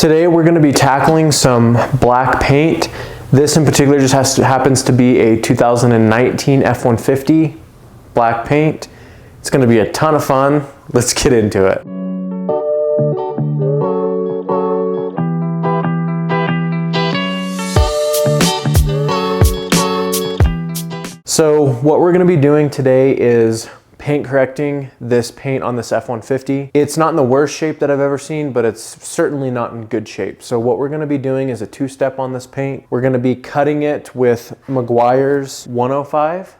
Today we're going to be tackling some black paint. This in particular just happens to be a 2019 F-150 black paint. It's going to be a ton of fun. Let's get into it. So what we're going to be doing today is paint correcting this paint on this F-150. It's not in the worst shape that I've ever seen, but it's certainly not in good shape. So what we're going to be doing is a two-step on this paint. We're going to be cutting it with Meguiars M105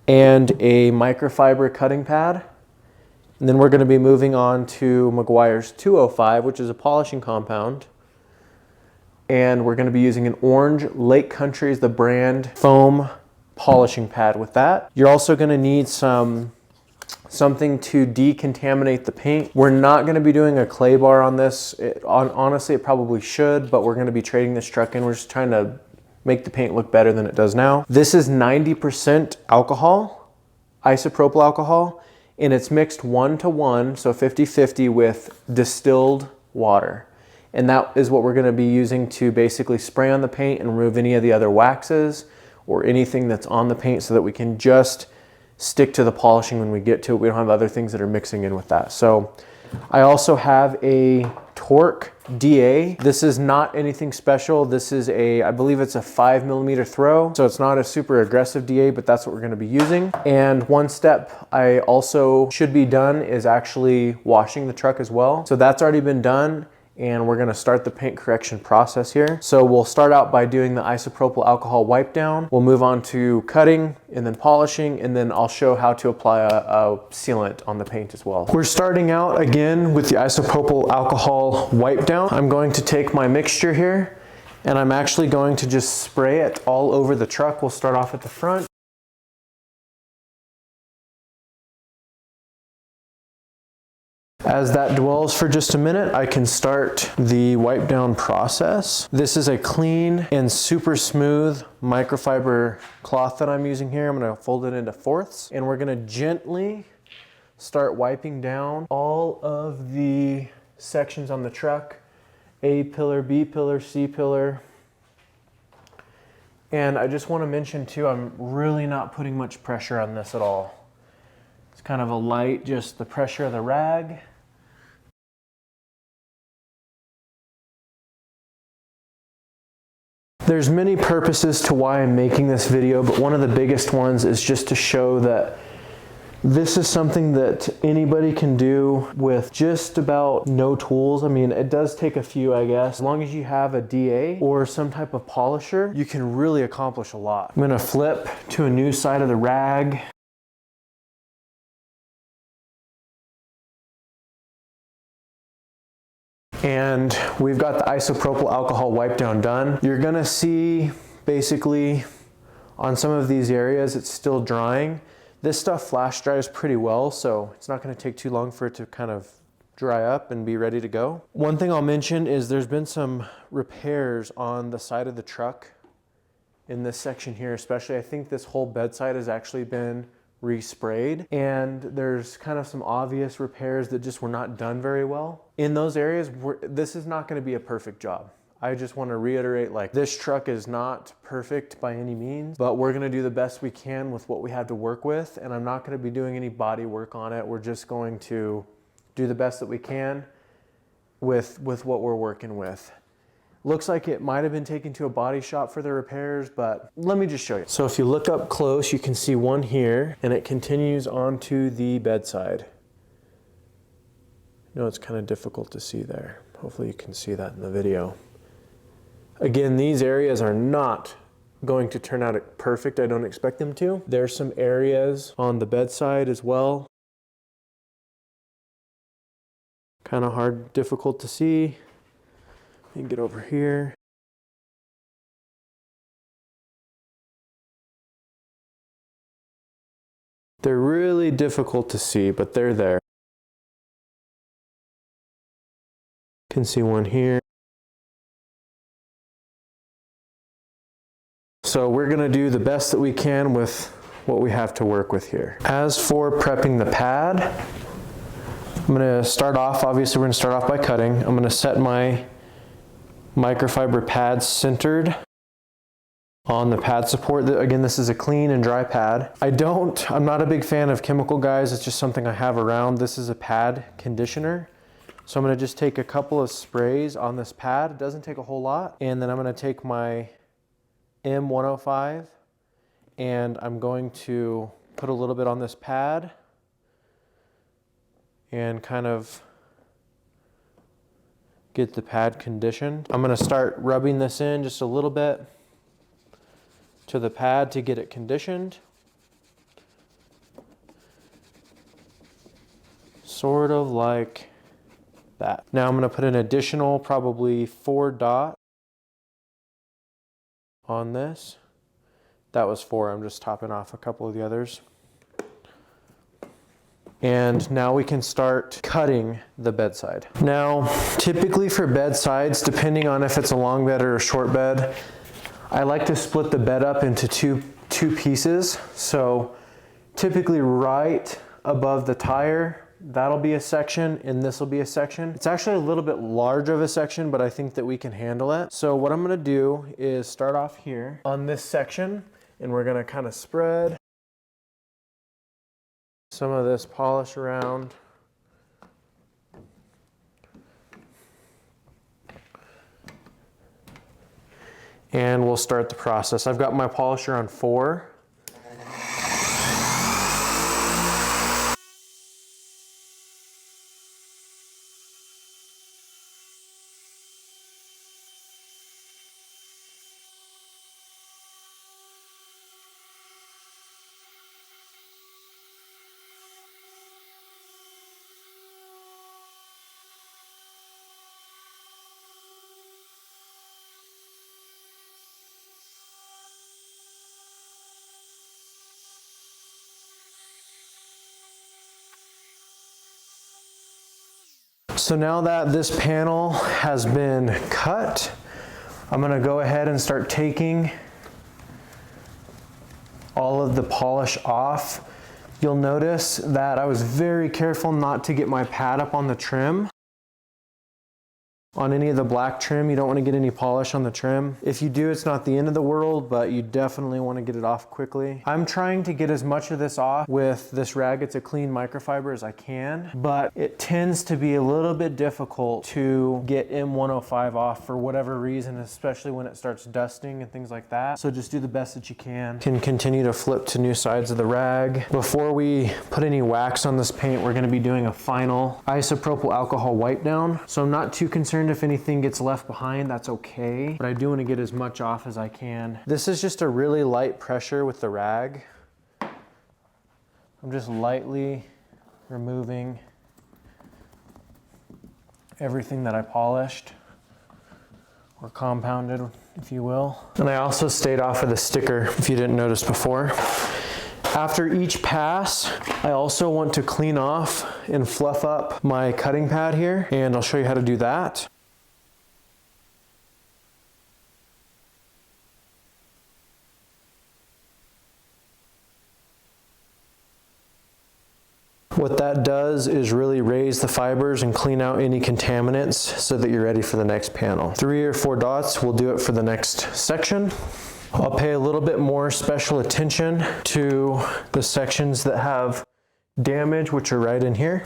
and a microfiber cutting pad. And then we're going to be moving on to Meguiars M205, which is a polishing compound. And we're going to be using an orange Lake Country is the brand foam polishing pad with that. You're also going to need something to decontaminate the paint. We're not going to be doing a clay bar on this. Honestly, it probably should, but we're going to be trading this truck in. We're just trying to make the paint look better than it does now. This is 90% alcohol, isopropyl alcohol, and it's mixed 1-to-1, so 50-50 with distilled water. And that is what we're going to be using to basically spray on the paint and remove any of the other waxes or anything that's on the paint so that we can just stick to the polishing when we get to it. We don't have other things that are mixing in with that. So I also have a Torque DA. This is not anything special. This is I believe it's a 5mm throw. So it's not a super aggressive DA, but that's what we're gonna be using. And one step I also should be done is actually washing the truck as well. So that's already been done. And we're going to start the paint correction process here. So we'll start out by doing the isopropyl alcohol wipe down. We'll move on to cutting and then polishing, and then I'll show how to apply a sealant on the paint as well. We're starting out again with the isopropyl alcohol wipe down. I'm going to take my mixture here and I'm actually going to just spray it all over the truck. We'll start off at the front. As that dwells for just a minute, I can start the wipe down process. This is a clean and super smooth microfiber cloth that I'm using here. I'm going to fold it into fourths, and we're going to gently start wiping down all of the sections on the truck. A pillar, B pillar, C pillar. And I just want to mention too, I'm really not putting much pressure on this at all. It's kind of a light, just the pressure of the rag. There's many purposes to why I'm making this video, but one of the biggest ones is just to show that this is something that anybody can do with just about no tools. I mean, it does take a few, I guess. As long as you have a DA or some type of polisher, you can really accomplish a lot. I'm gonna flip to a new side of the rag. And we've got the isopropyl alcohol wipe down done. You're gonna see basically on some of these areas it's still drying. This stuff flash dries pretty well, so it's not gonna take too long for it to kind of dry up and be ready to go. One thing I'll mention is there's been some repairs on the side of the truck in this section here, especially. I think this whole bedside has actually been resprayed, and there's kind of some obvious repairs that just were not done very well. In those areas, this is not going to be a perfect job. I just want to reiterate, like, this truck is not perfect by any means, but we're going to do the best we can with what we have to work with, and I'm not going to be doing any body work on it. We're just going to do the best that we can with what we're working with. Looks like it might have been taken to a body shop for the repairs, but let me just show you. So if you look up close, you can see one here, and it continues onto the bedside. I know it's kind of difficult to see there. Hopefully you can see that in the video. Again, these areas are not going to turn out perfect. I don't expect them to. There's some areas on the bedside as well. Kind of hard, difficult to see. You can get over here. They're really difficult to see, but they're there. You can see one here. So we're going to do the best that we can with what we have to work with here. As for prepping the pad, I'm I'm gonna start off, obviously we're gonna start off by cutting. I'm gonna set my microfiber pad centered on the pad support. Again, this is a clean and dry pad. I'm not a big fan of chemical guys. It's just something I have around. This is a pad conditioner. So I'm gonna just take a couple of sprays on this pad. It doesn't take a whole lot. And then I'm gonna take my M105 and I'm going to put a little bit on this pad and kind of get the pad conditioned. I'm gonna start rubbing this in just a little bit to the pad to get it conditioned. Sort of like that. Now I'm gonna put an additional probably 4 dots on this. That was 4, I'm just topping off a couple of the others. And now we can start cutting the bedside. Now, typically for bedsides, depending on if it's a long bed or a short bed, I like to split the bed up into two pieces. So typically right above the tire, that'll be a section and this will be a section. It's actually a little bit large of a section, but I think that we can handle it. So what I'm gonna do is start off here on this section and we're gonna kind of spread some of this polish around. And we'll start the process. I've got my polisher on 4. So now that this panel has been cut, I'm gonna go ahead and start taking all of the polish off. You'll notice that I was very careful not to get my pad up on the trim. On any of the black trim, you don't want to get any polish on the trim. If you do, it's not the end of the world, but you definitely want to get it off quickly. I'm trying to get as much of this off with this rag. It's a clean microfiber as I can, but it tends to be a little bit difficult to get M105 off for whatever reason, especially when it starts dusting and things like that. So just do the best that you can. Continue to flip to new sides of the rag. Before we put any wax on this paint, we're going to be doing a final isopropyl alcohol wipe down. So I'm not too concerned if anything gets left behind, that's okay, but I do want to get as much off as I can. This is just a really light pressure with the rag. I'm just lightly removing everything that I polished or compounded, if you will. And I also stayed off of the sticker, if you didn't notice before. After each pass, I also want to clean off and fluff up my cutting pad here, and I'll show you how to do that. What that does is really raise the fibers and clean out any contaminants so that you're ready for the next panel. 3 or 4 dots will do it for the next section. I'll pay a little bit more special attention to the sections that have damage, which are right in here.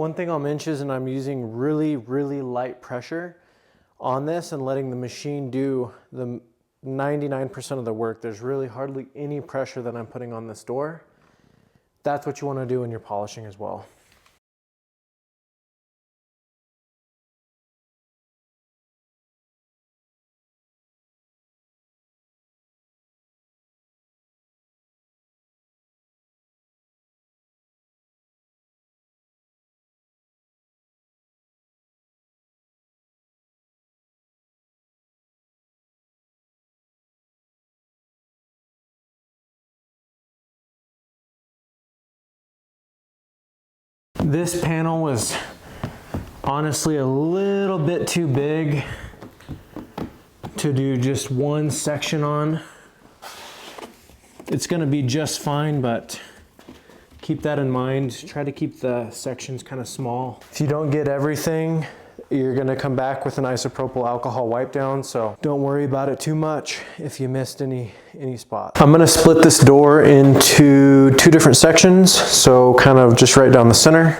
One thing I'll mention is, and I'm using really, really light pressure on this and letting the machine do the 99% of the work. There's really hardly any pressure that I'm putting on this door. That's what you want to do when you're polishing as well. This panel was honestly a little bit too big to do just one section on. It's going to be just fine, but keep that in mind. Try to keep the sections kind of small. If you don't get everything, you're going to come back with an isopropyl alcohol wipe down, so don't worry about it too much if you missed any spots. I'm going to split this door into two different sections, so kind of just right down the center.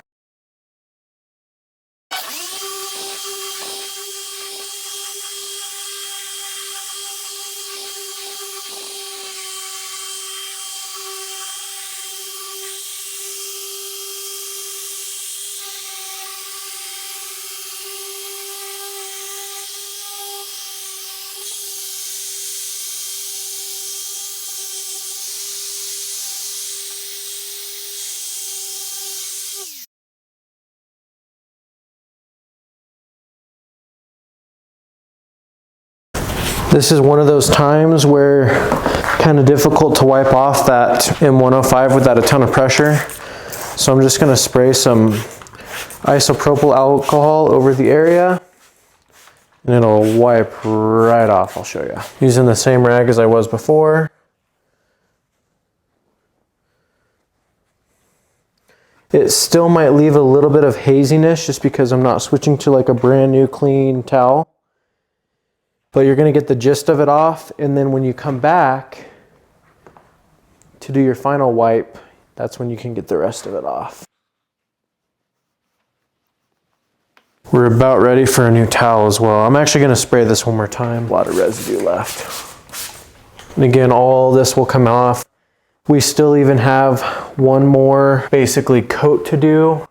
This is one of those times where kind of difficult to wipe off that M105 without a ton of pressure. So I'm just going to spray some isopropyl alcohol over the area and it'll wipe right off. I'll show you. Using the same rag as I was before. It still might leave a little bit of haziness just because I'm not switching to like a brand new clean towel. But you're going to get the gist of it off, and then when you come back to do your final wipe, that's when you can get the rest of it off. We're about ready for a new towel as well. I'm actually going to spray this one more time. A lot of residue left. And again, all this will come off. We still even have one more basically coat to do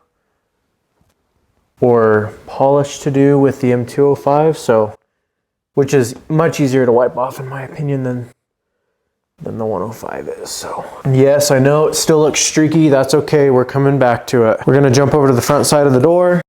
or polish to do with the M205, so which is much easier to wipe off in my opinion than the 105 is. So yes, I know it still looks streaky. That's okay. We're coming back to it. We're going to jump over to the front side of the door.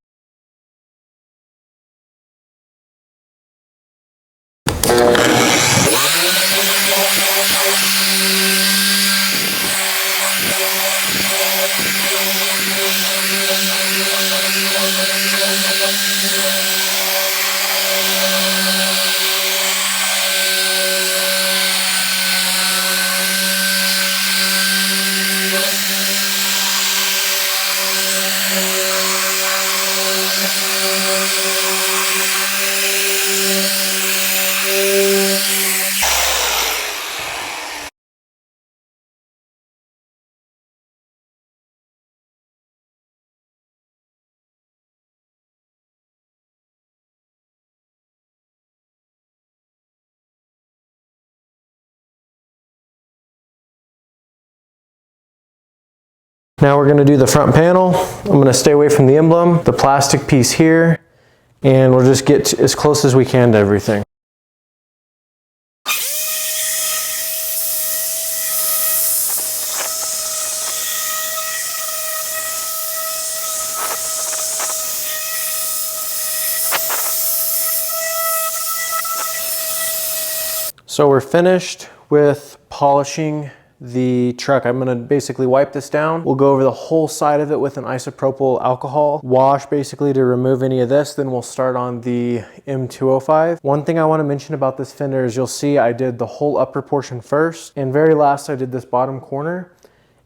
Now we're going to do the front panel. I'm going to stay away from the emblem, the plastic piece here, and we'll just get as close as we can to everything. So we're finished with polishing the truck. I'm gonna basically wipe this down. We'll go over the whole side of it with an isopropyl alcohol wash basically to remove any of this. Then we'll start on the M205. One thing I wanna mention about this fender is you'll see I did the whole upper portion first, and very last I did this bottom corner.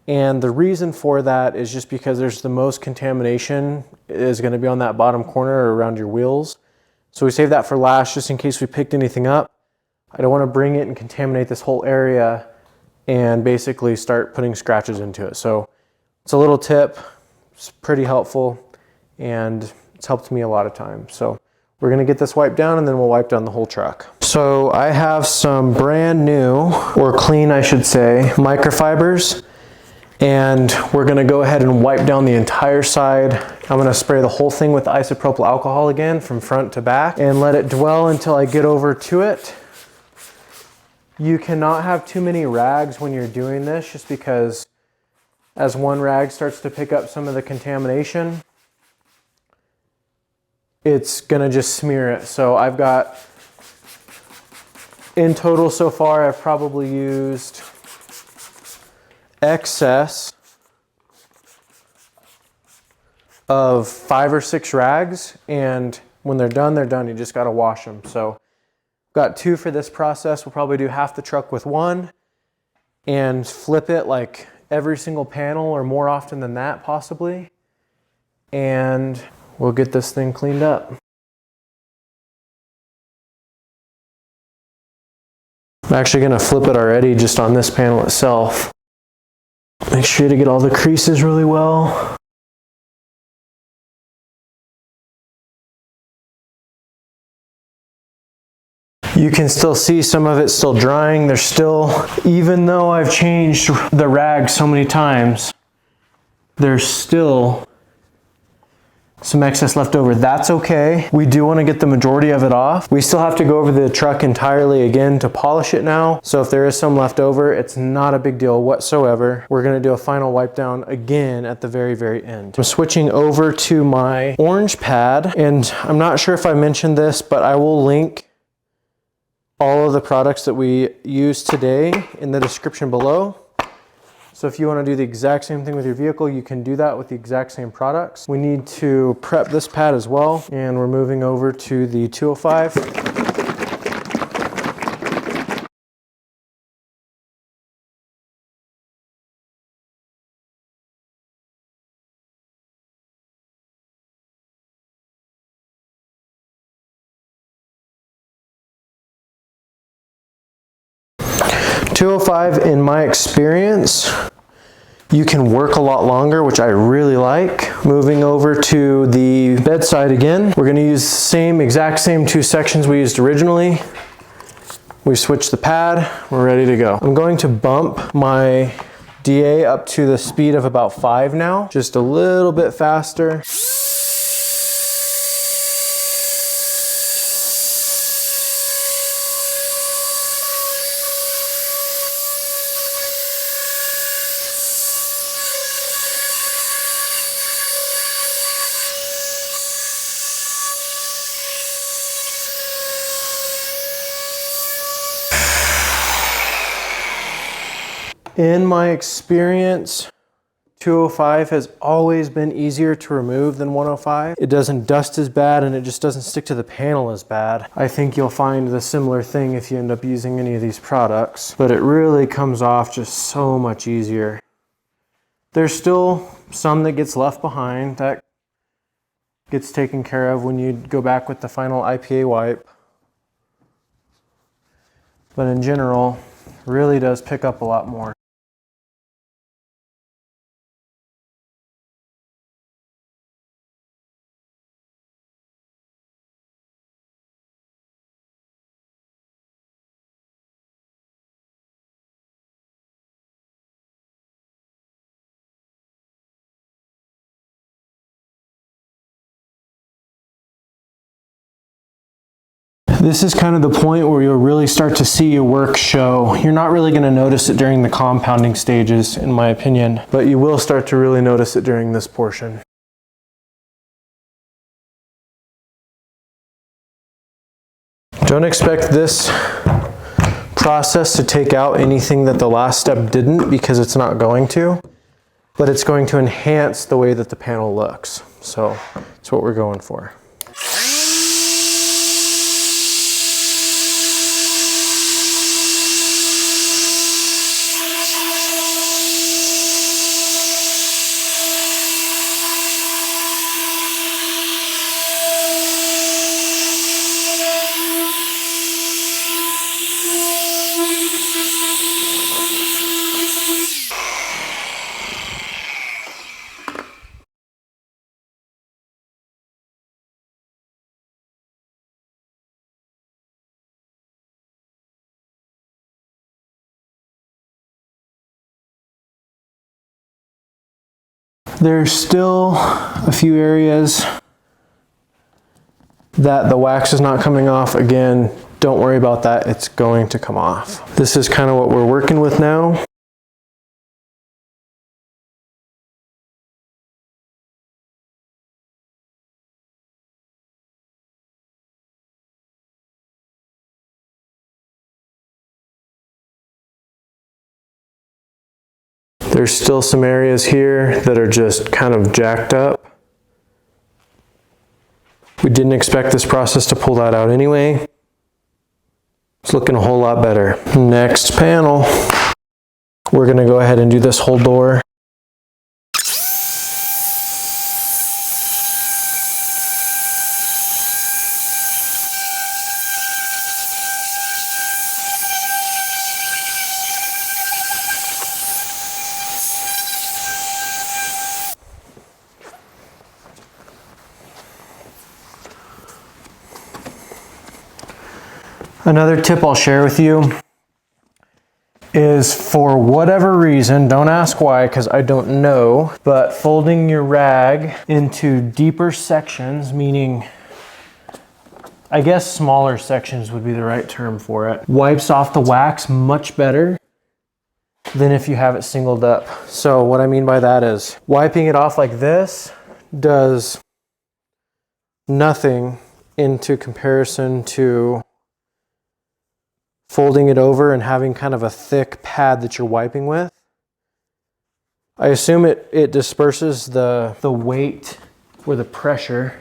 And the reason for that is just because there's the most contamination is gonna be on that bottom corner or around your wheels. So we save that for last just in case we picked anything up. I don't wanna bring it and contaminate this whole area and basically start putting scratches into it. So it's a little tip, it's pretty helpful. and it's helped me a lot of times. So we're gonna get this wiped down and then we'll wipe down the whole truck. So I have some brand new, or clean I should say, microfibers, and we're gonna go ahead and wipe down the entire side. I'm gonna spray the whole thing with isopropyl alcohol again from front to back and let it dwell until I get over to it. You cannot have too many rags when you're doing this, just because as one rag starts to pick up some of the contamination, it's gonna just smear it. So I've got, in total so far, I've probably used excess of 5 or 6 rags, and when they're done, they're done. You just gotta wash them. So got 2 for this process. We'll probably do half the truck with 1 and flip it like every single panel, or more often than that possibly, and we'll get this thing cleaned up. I'm actually gonna flip it already just on this panel itself. Make sure to get all the creases really well. You can still see some of it still drying. There's still, even though I've changed the rag so many times, there's still some excess left over. That's okay. We do want to get the majority of it off. We still have to go over the truck entirely again to polish it now. So if there is some left over, it's not a big deal whatsoever. We're going to do a final wipe down again at the very, very end. I'm switching over to my orange pad, and I'm not sure if I mentioned this, but I will link all of the products that we use today in the description below. So if you want to do the exact same thing with your vehicle, you can do that with the exact same products. We need to prep this pad as well, and we're moving over to the 205. 205, in my experience, you can work a lot longer, which I really like. Moving over to the bedside again, we're gonna use the exact same 2 sections we used originally. We switched the pad, we're ready to go. I'm going to bump my DA up to the speed of about 5 now, just a little bit faster. In my experience, 205 has always been easier to remove than 105. It doesn't dust as bad, and it just doesn't stick to the panel as bad. I think you'll find the similar thing if you end up using any of these products, but it really comes off just so much easier. There's still some that gets left behind. That gets taken care of when you go back with the final IPA wipe. But in general, it really does pick up a lot more. This is kind of the point where you'll really start to see your work show. You're not really going to notice it during the compounding stages, in my opinion, but you will start to really notice it during this portion. Don't expect this process to take out anything that the last step didn't, because it's not going to, but it's going to enhance the way that the panel looks. So that's what we're going for. There's still a few areas that the wax is not coming off. Again, don't worry about that, it's going to come off. This is kind of what we're working with now. There's still some areas here that are just kind of jacked up. We didn't expect this process to pull that out anyway. It's looking a whole lot better. Next panel, we're gonna go ahead and do this whole door. Another tip I'll share with you is, for whatever reason, don't ask why because I don't know, but folding your rag into deeper sections, meaning I guess smaller sections would be the right term for it, wipes off the wax much better than if you have it singled up. So what I mean by that is wiping it off like this does nothing into comparison to folding it over and having kind of a thick pad that you're wiping with. I assume it disperses the weight or the pressure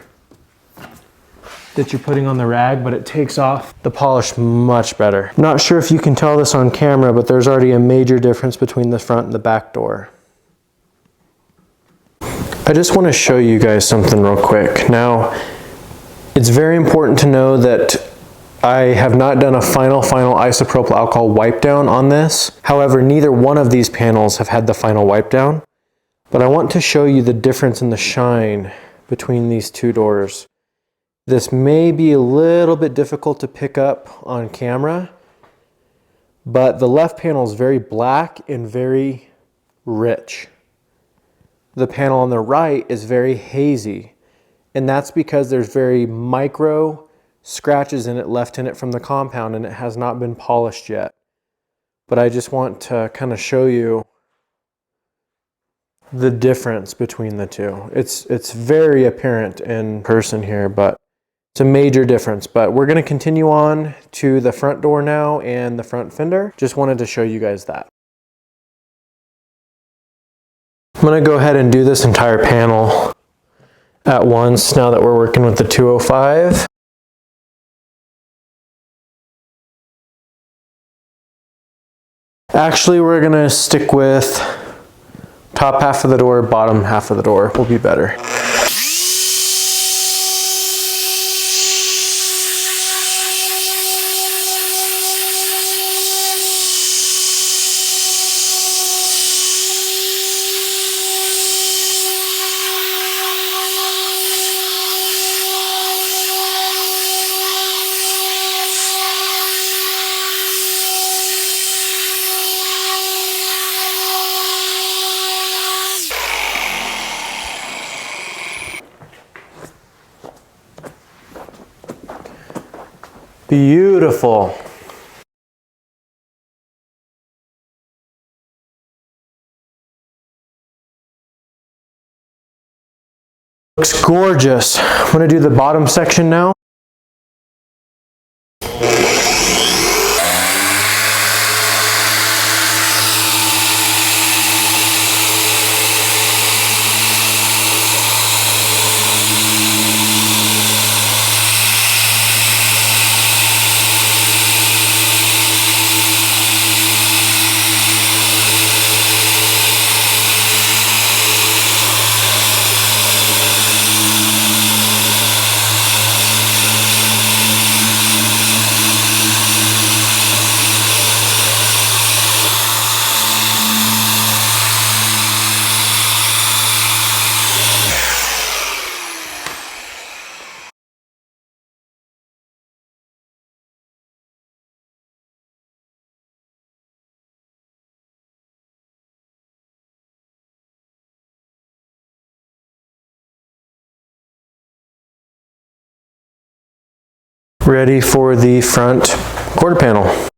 that you're putting on the rag, but it takes off the polish much better. Not sure if you can tell this on camera, but there's already a major difference between the front and the back door. I just want to show you guys something real quick. Now, it's very important to know that I have not done a final isopropyl alcohol wipe down on this. However, neither one of these panels have had the final wipe down, but I want to show you the difference in the shine between these two doors. This may be a little bit difficult to pick up on camera, but the left panel is very black and very rich. The panel on the right is very hazy, and that's because there's very micro scratches in it left in it from the compound, and it has not been polished yet. But I just want to kind of show you the difference between the two. It's very apparent in person here, but it's a major difference. But we're going to continue on to the front door now and the front fender. Just wanted to show you guys that. I'm going to go ahead and do this entire panel at once now that we're working with the 205. Actually, we're gonna stick with top half of the door, bottom half of the door will be better. Beautiful. Looks gorgeous. I'm going to do the bottom section now. ready for the front quarter panel.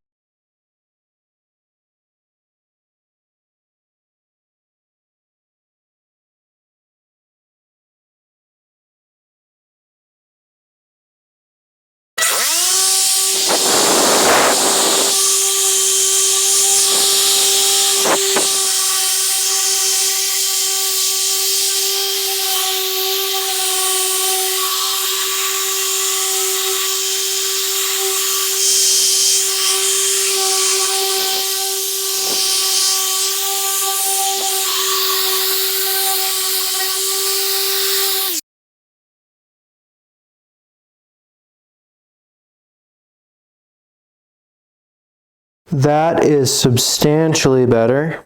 That is substantially better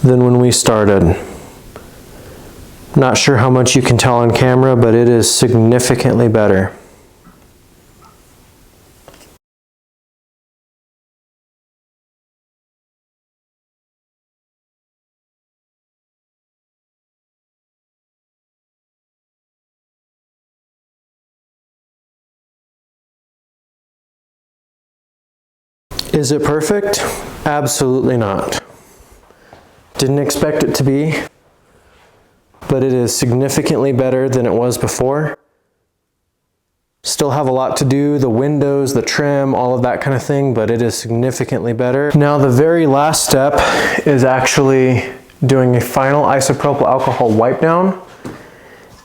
than when we started. Not sure how much you can tell on camera, but it is significantly better. Is it perfect? Absolutely not. Didn't expect it to be, but it is significantly better than it was before. Still have a lot to do, the windows, the trim, all of that kind of thing, but it is significantly better. Now the very last step is actually doing a final isopropyl alcohol wipe down,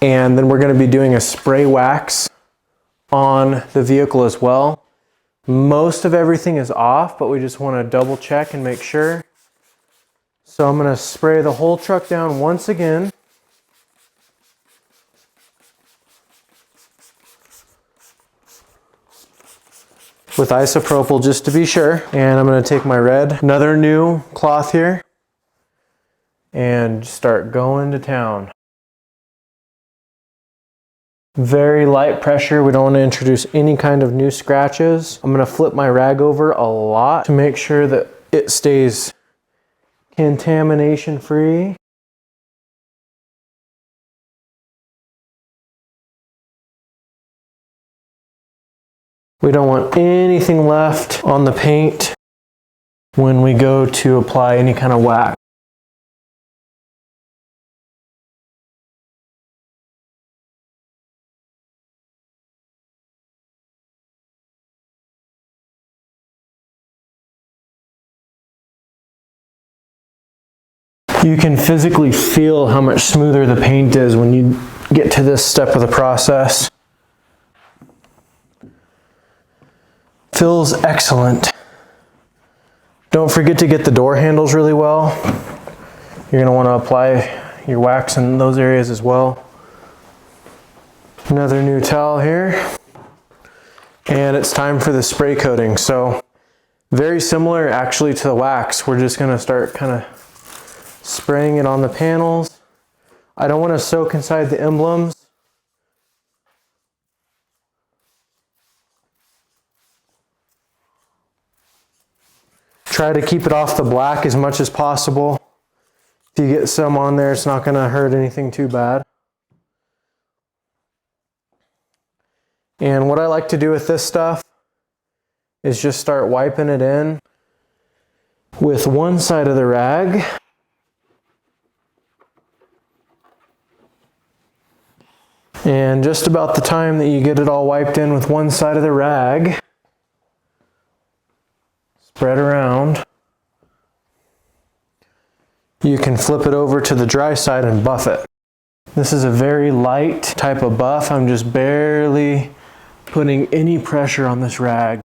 and then we're going to be doing a spray wax on the vehicle as well. Most of everything is off, but we just want to double check and make sure. So I'm going to spray the whole truck down once again. With isopropyl just to be sure. And I'm going to take my red, another new cloth here, and start going to town. Very light pressure. We don't want to introduce any kind of new scratches. I'm going to flip my rag over a lot to make sure that it stays contamination free. We don't want anything left on the paint when we go to apply any kind of wax. You can physically feel how much smoother the paint is when you get to this step of the process. Feels excellent. Don't forget to get the door handles really well. You're going to want to apply your wax in those areas as well. Another new towel here. And it's time for the spray coating. So very similar actually to the wax. We're just going to start kind of spraying it on the panels. I don't want to soak inside the emblems. Try to keep it off the black as much as possible. If you get some on there, it's not going to hurt anything too bad. And what I like to do with this stuff is just start wiping it in with one side of the rag. And just about the time that you get it all wiped in with one side of the rag, spread around, you can flip it over to the dry side and buff it. This is a very light type of buff. I'm just barely putting any pressure on this rag.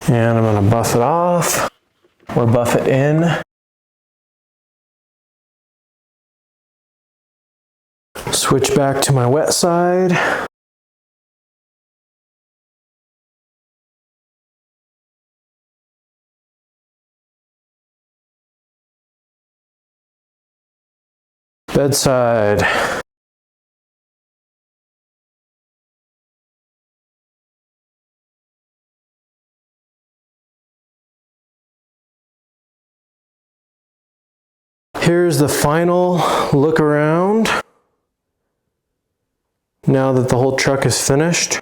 And I'm going to buff it off or buff it in. Switch back to my wet side. Bedside. Here's the final look around now that the whole truck is finished.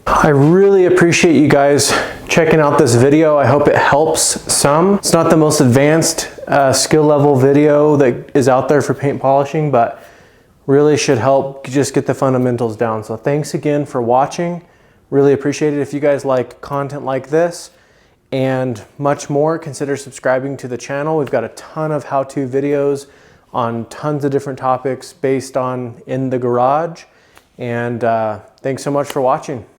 I really appreciate you guys checking out this video. I hope it helps some. It's not the most advanced skill level video that is out there for paint polishing, but really should help just get the fundamentals down. So thanks again for watching. Really appreciate it. If you guys like content like this and much more, consider subscribing to the channel. We've got a ton of how-to videos on tons of different topics based on in the garage. And thanks so much for watching.